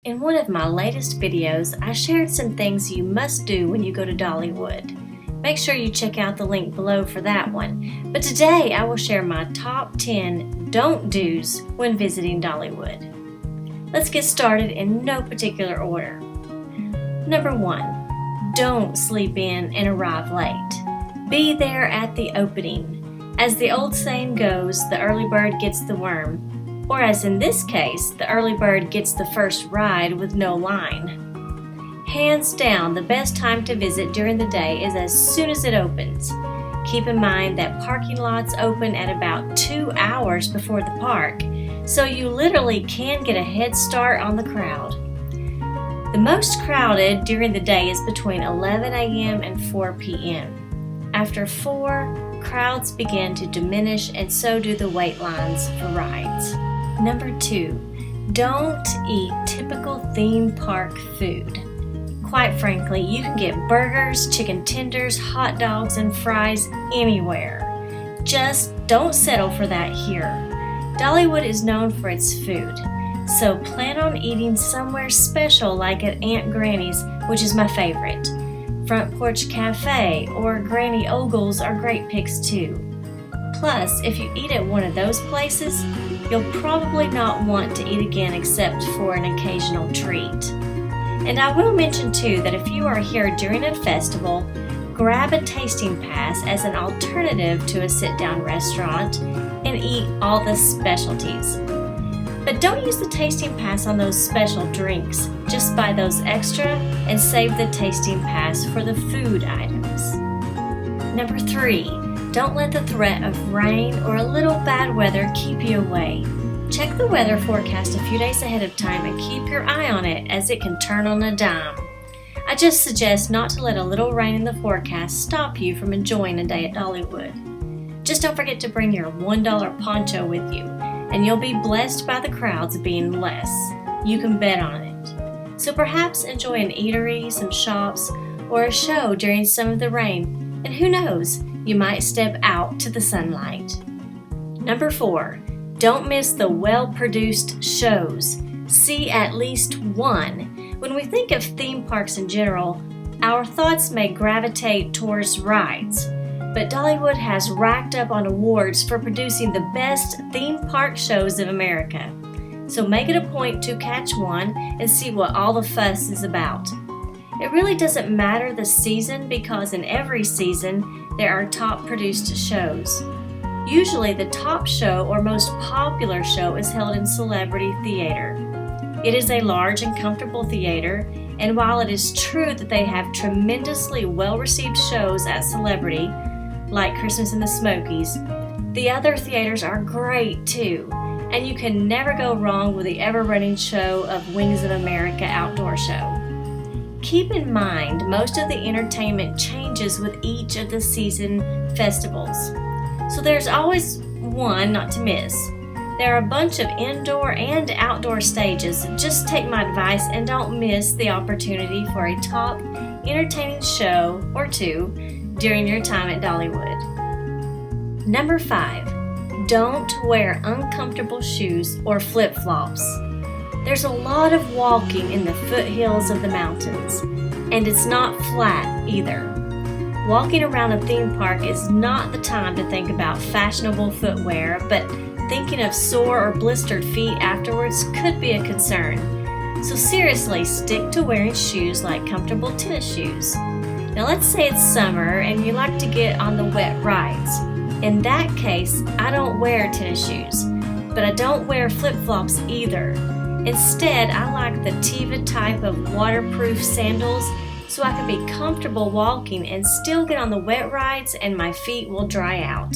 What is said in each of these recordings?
In one of my latest videos, I shared some things you must do when you go to Dollywood. Make sure you check out the link below for that one. But today I will share my top 10 don't do's when visiting Dollywood. Let's get started in no particular order. Number 1. Don't sleep in and arrive late. Be there at the opening. As the old saying goes, the early bird gets the worm. Or as in this case, the early bird gets the first ride with no line. Hands down, the best time to visit during the day is as soon as it opens. Keep in mind that parking lots open at about 2 hours before the park, so you literally can get a head start on the crowd. The most crowded during the day is between 11 a.m. and 4 p.m. After 4, crowds begin to diminish and so do the wait lines for rides. Number 2, don't eat typical theme park food. Quite frankly, you can get burgers, chicken tenders, hot dogs, and fries anywhere. Just don't settle for that here. Dollywood is known for its food, so plan on eating somewhere special like at Aunt Granny's, which is my favorite. Front Porch Cafe or Granny Ogle's are great picks too. Plus, if you eat at one of those places, you'll probably not want to eat again except for an occasional treat. And I will mention too that if you are here during a festival, grab a tasting pass as an alternative to a sit-down restaurant and eat all the specialties. But don't use the tasting pass on those special drinks. Just buy those extra and save the tasting pass for the food items. Number 3. Don't let the threat of rain or a little bad weather keep you away. Check the weather forecast a few days ahead of time and keep your eye on it as it can turn on a dime. I just suggest not to let a little rain in the forecast stop you from enjoying a day at Dollywood. Just don't forget to bring your $1 poncho with you, and you'll be blessed by the crowds being less. You can bet on it. So perhaps enjoy an eatery, some shops, or a show during some of the rain, and who knows, you might step out to the sunlight. Number 4. Don't miss the well-produced shows. See at least one. When we think of theme parks in general, our thoughts may gravitate towards rides. But Dollywood has racked up on awards for producing the best theme park shows of America. So make it a point to catch one and see what all the fuss is about. It really doesn't matter the season because in every season there are top produced shows. Usually the top show or most popular show is held in Celebrity Theater. It is a large and comfortable theater, and while it is true that they have tremendously well-received shows at Celebrity, like Christmas in the Smokies, the other theaters are great too, and you can never go wrong with the ever-running show of Wings of America outdoor show. Keep in mind, most of the entertainment changes with each of the season festivals, so there's always one not to miss. There are a bunch of indoor and outdoor stages. Just take my advice and don't miss the opportunity for a top entertaining show or two during your time at Dollywood. Number 5. Don't wear uncomfortable shoes or flip-flops. There's a lot of walking in the foothills of the mountains, and it's not flat either. Walking around a theme park is not the time to think about fashionable footwear, but thinking of sore or blistered feet afterwards could be a concern. So seriously, stick to wearing shoes like comfortable tennis shoes. Now let's say it's summer and you like to get on the wet rides. In that case, I don't wear tennis shoes, but I don't wear flip-flops either. Instead, I like the Teva type of waterproof sandals so I can be comfortable walking and still get on the wet rides and my feet will dry out.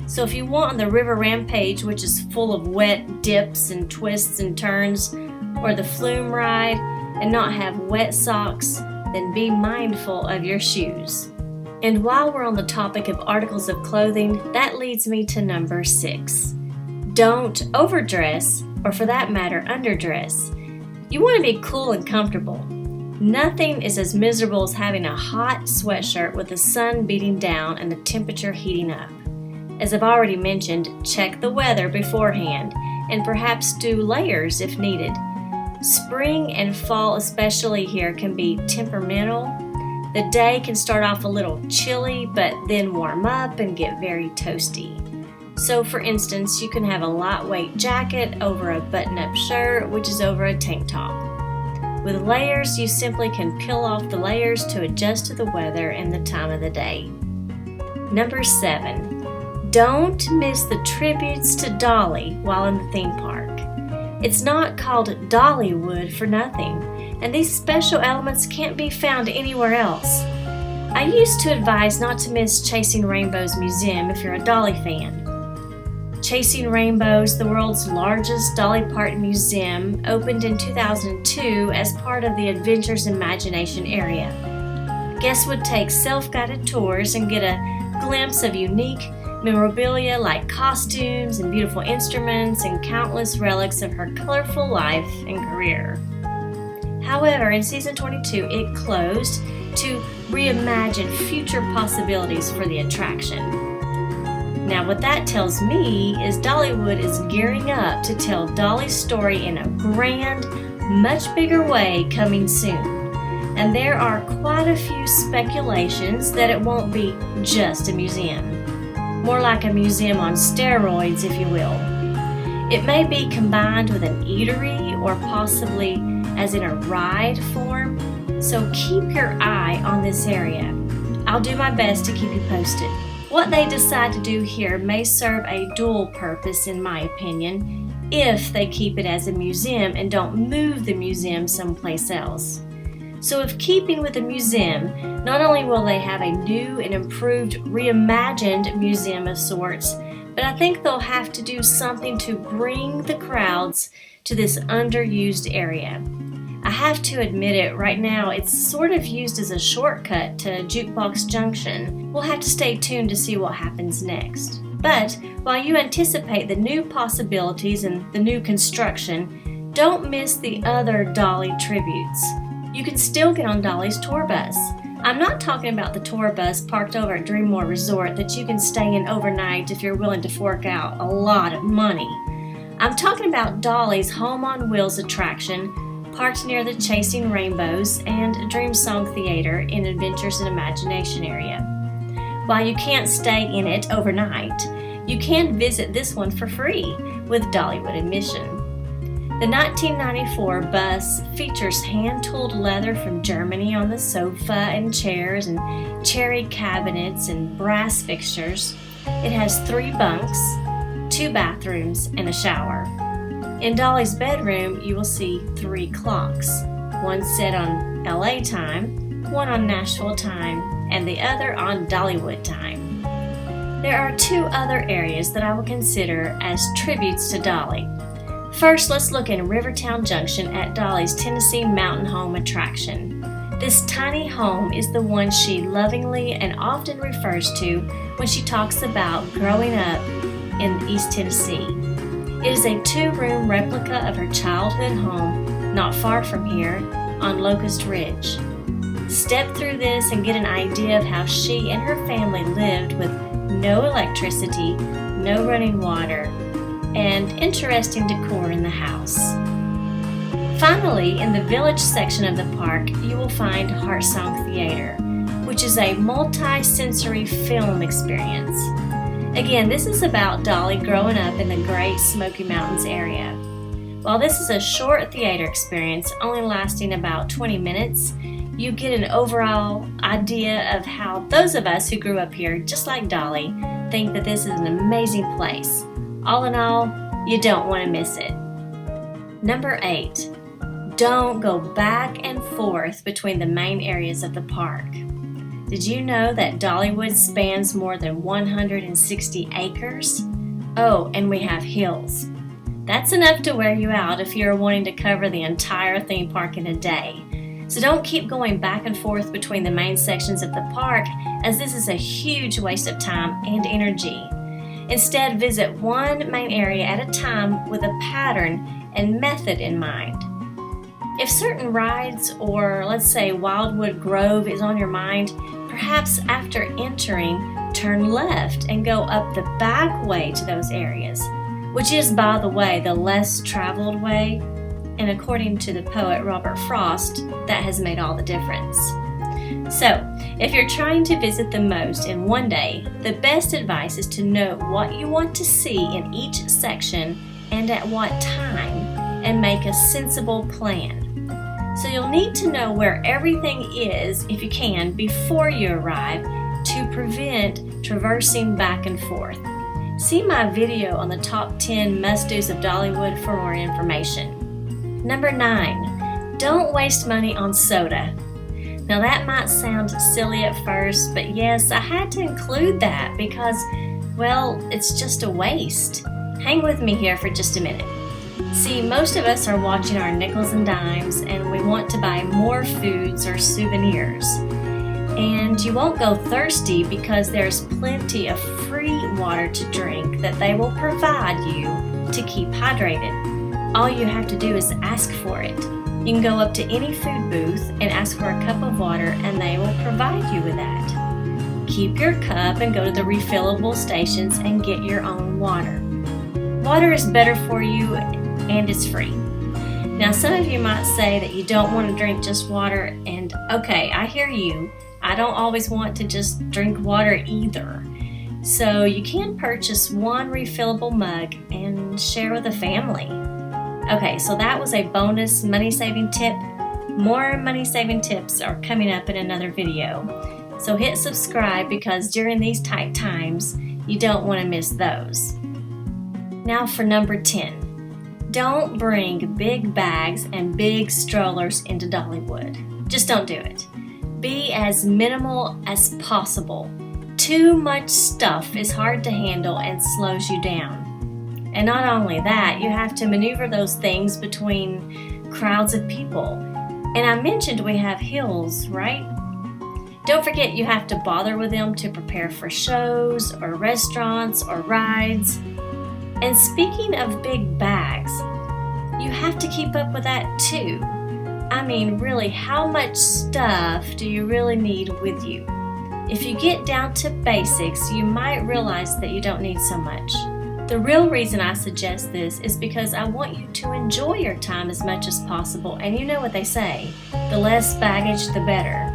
So if you want on the River Rampage, which is full of wet dips and twists and turns, or the Flume ride and not have wet socks, then be mindful of your shoes. And while we're on the topic of articles of clothing, that leads me to number 6. Don't overdress, or for that matter, underdress. You want to be cool and comfortable. Nothing is as miserable as having a hot sweatshirt with the sun beating down and the temperature heating up. As I've already mentioned, check the weather beforehand and perhaps do layers if needed. Spring and fall, especially here, can be temperamental. The day can start off a little chilly, but then warm up and get very toasty. So for instance, you can have a lightweight jacket over a button-up shirt, which is over a tank top. With layers, you simply can peel off the layers to adjust to the weather and the time of the day. Number 7, don't miss the tributes to Dolly while in the theme park. It's not called Dollywood for nothing, and these special elements can't be found anywhere else. I used to advise not to miss Chasing Rainbows Museum if you're a Dolly fan. Chasing Rainbows, the world's largest Dolly Parton museum, opened in 2002 as part of the Adventures Imagination area. Guests would take self-guided tours and get a glimpse of unique memorabilia like costumes and beautiful instruments and countless relics of her colorful life and career. However, in season 22, it closed to reimagine future possibilities for the attraction. Now, what that tells me is Dollywood is gearing up to tell Dolly's story in a grand, much bigger way coming soon. And there are quite a few speculations that it won't be just a museum. More like a museum on steroids, if you will. It may be combined with an eatery or possibly as in a ride form, so keep your eye on this area. I'll do my best to keep you posted. What they decide to do here may serve a dual purpose, in my opinion, if they keep it as a museum and don't move the museum someplace else. So if keeping with the museum, not only will they have a new and improved, reimagined museum of sorts, but I think they'll have to do something to bring the crowds to this underused area. I have to admit it, right now it's sort of used as a shortcut to Jukebox Junction. We'll have to stay tuned to see what happens next. But while you anticipate the new possibilities and the new construction, don't miss the other Dolly tributes. You can still get on Dolly's tour bus. I'm not talking about the tour bus parked over at Dreammore Resort that you can stay in overnight if you're willing to fork out a lot of money. I'm talking about Dolly's Home on Wheels attraction, parked near the Chasing Rainbows and Heartsong Theater in Adventures in Imagination area. While you can't stay in it overnight, you can visit this one for free with Dollywood admission. The 1994 bus features hand-tooled leather from Germany on the sofa and chairs and cherry cabinets and brass fixtures. It has 3 bunks, 2 bathrooms, and a shower. In Dolly's bedroom, you will see 3 clocks, one set on LA time, one on Nashville time, and the other on Dollywood time. There are 2 other areas that I will consider as tributes to Dolly. First, let's look in Rivertown Junction at Dolly's Tennessee Mountain Home attraction. This tiny home is the one she lovingly and often refers to when she talks about growing up in East Tennessee. It is a 2-room replica of her childhood home not far from here on Locust Ridge. Step through this and get an idea of how she and her family lived with no electricity, no running water, and interesting decor in the house. Finally, in the village section of the park, you will find Heartsong Theater, which is a multi-sensory film experience. Again, this is about Dolly growing up in the Great Smoky Mountains area. While this is a short theater experience, only lasting about 20 minutes, you get an overall idea of how those of us who grew up here, just like Dolly, think that this is an amazing place. All in all, you don't want to miss it. Number 8, don't go back and forth between the main areas of the park. Did you know that Dollywood spans more than 160 acres? Oh, and we have hills. That's enough to wear you out if you're wanting to cover the entire theme park in a day. So don't keep going back and forth between the main sections of the park, as this is a huge waste of time and energy. Instead, visit one main area at a time with a pattern and method in mind. If certain rides, or let's say Wildwood Grove, is on your mind, perhaps after entering, turn left and go up the back way to those areas, which is, by the way, the less traveled way. And according to the poet Robert Frost, that has made all the difference. So, if you're trying to visit the most in one day, the best advice is to know what you want to see in each section and at what time, and make a sensible plan. So you'll need to know where everything is, if you can, before you arrive to prevent traversing back and forth. See my video on the top 10 must-dos of Dollywood for more information. Number 9, don't waste money on soda. Now that might sound silly at first, but yes, I had to include that because, well, it's just a waste. Hang with me here for just a minute. See, most of us are watching our nickels and dimes and we want to buy more foods or souvenirs. And you won't go thirsty because there's plenty of free water to drink that they will provide you to keep hydrated. All you have to do is ask for it. You can go up to any food booth and ask for a cup of water and they will provide you with that. Keep your cup and go to the refillable stations and get your own water. Water is better for you and it's free. Now some of you might say that you don't want to drink just water, and okay, I hear you. I don't always want to just drink water either. So you can purchase one refillable mug and share with a family. Okay, so that was a bonus money-saving tip. More money-saving tips are coming up in another video. So hit subscribe because during these tight times, you don't want to miss those. Now for number 10. Don't bring big bags and big strollers into Dollywood. Just don't do it. Be as minimal as possible. Too much stuff is hard to handle and slows you down. And not only that, you have to maneuver those things between crowds of people. And I mentioned we have hills, right? Don't forget you have to bother with them to prepare for shows or restaurants or rides. And speaking of big bags, you have to keep up with that too. I mean, really, how much stuff do you really need with you? If you get down to basics, you might realize that you don't need so much. The real reason I suggest this is because I want you to enjoy your time as much as possible, and you know what they say, the less baggage, the better.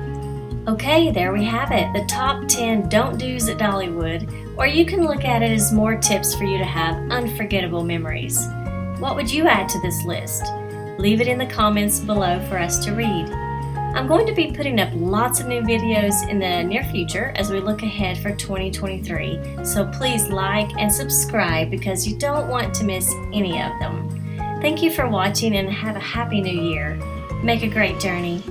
Okay, there we have it, the top 10 don't-dos at Dollywood, or you can look at it as more tips for you to have unforgettable memories. What would you add to this list? Leave it in the comments below for us to read. I'm going to be putting up lots of new videos in the near future as we look ahead for 2023, so please like and subscribe because you don't want to miss any of them. Thank you for watching and have a happy new year. Make a great journey.